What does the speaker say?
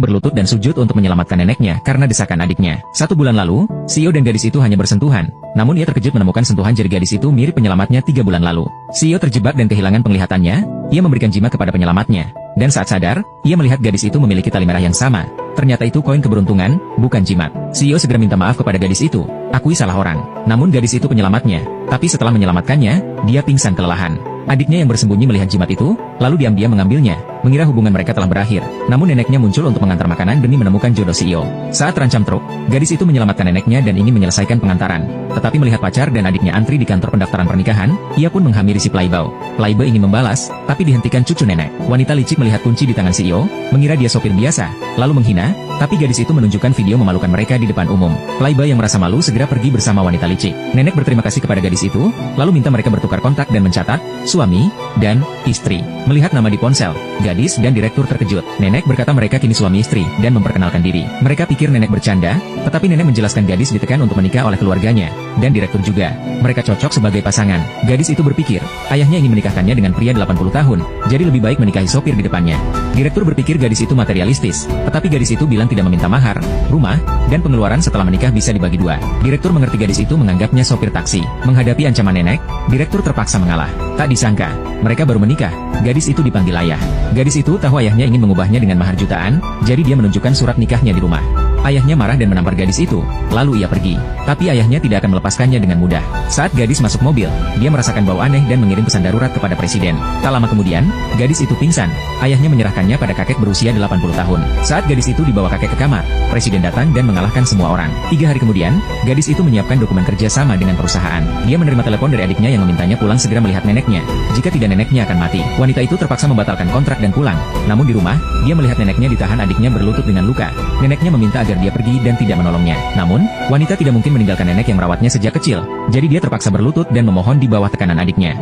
berlutut dan sujud untuk menyelamatkan neneknya karena desakan adiknya. 1 bulan lalu, Sio dan gadis itu hanya bersentuhan. Namun ia terkejut menemukan sentuhan jari gadis itu mirip penyelamatnya 3 bulan lalu. Sio terjebak dan kehilangan penglihatannya. Ia memberikan jimat kepada penyelamatnya. Dan saat sadar, ia melihat gadis itu memiliki tali merah yang sama. Ternyata itu koin keberuntungan, bukan jimat. Sio segera minta maaf kepada gadis itu. Akui salah orang. Namun gadis itu penyelamatnya. Tapi setelah menyelamatkannya, dia pingsan kelelahan. Adiknya yang bersembunyi melihat jimat itu, lalu diam-diam mengambilnya, mengira hubungan mereka telah berakhir. Namun neneknya muncul untuk mengantar makanan demi menemukan jodoh Sio. Saat terancam truk, gadis itu menyelamatkan neneknya dan ingin menyelesaikan pengantaran. Tetapi melihat pacar dan adiknya antri di kantor pendaftaran pernikahan, ia pun menghampiri si Playboy. Playboy ingin membalas, tapi dihentikan cucu nenek. Wanita licik melihat kunci di tangan Sio, mengira dia sopir biasa, lalu menghina, tapi gadis itu menunjukkan video memalukan mereka di depan umum. Playboy yang merasa malu segera pergi bersama wanita licik. Nenek berterima kasih kepada gadis itu, lalu minta mereka bertukar kontak dan mencatat suami dan istri. Melihat nama di ponsel, gadis dan direktur terkejut. Nenek berkata mereka kini suami istri dan memperkenalkan diri. Mereka pikir nenek bercanda, tetapi nenek menjelaskan gadis ditekan untuk menikah oleh keluarganya dan direktur juga. Mereka cocok sebagai pasangan. Gadis itu berpikir, ayahnya ingin menikahkannya dengan pria 80 tahun, jadi lebih baik menikahi sopir di depannya. Direktur berpikir gadis itu materialistis, tetapi gadis itu bilang tidak meminta mahar, rumah, dan pengeluaran setelah menikah bisa dibagi 2. Direktur mengerti gadis itu menganggapnya sopir taksi. Menghadapi ancaman nenek, direktur terpaksa mengalah. Tak disangka, mereka baru menikah. Gadis itu dipanggil ayah. Gadis itu tahu ayahnya ingin mengubahnya dengan mahar jutaan, jadi dia menunjukkan surat nikahnya di rumah. Ayahnya marah dan menampar gadis itu, lalu ia pergi. Tapi ayahnya tidak akan melepaskannya dengan mudah. Saat gadis masuk mobil, dia merasakan bau aneh dan mengirim pesan darurat kepada presiden. Tak lama kemudian, gadis itu pingsan. Ayahnya menyerahkannya pada kakek berusia 80 tahun. Saat gadis itu dibawa kakek ke kamar, presiden datang dan mengalahkan semua orang. 3 hari kemudian, gadis itu menyiapkan dokumen kerja sama dengan perusahaan. Dia menerima telepon dari adiknya yang memintanya pulang segera melihat neneknya. Jika tidak neneknya akan mati. Wanita itu terpaksa membatalkan kontrak dan pulang. Namun di rumah, dia melihat neneknya ditahan adiknya berlutut dengan luka. Neneknya meminta agar dia pergi dan tidak menolongnya. Namun, wanita tidak mungkin meninggalkan nenek yang merawatnya sejak kecil. Jadi dia terpaksa berlutut dan memohon di bawah tekanan adiknya.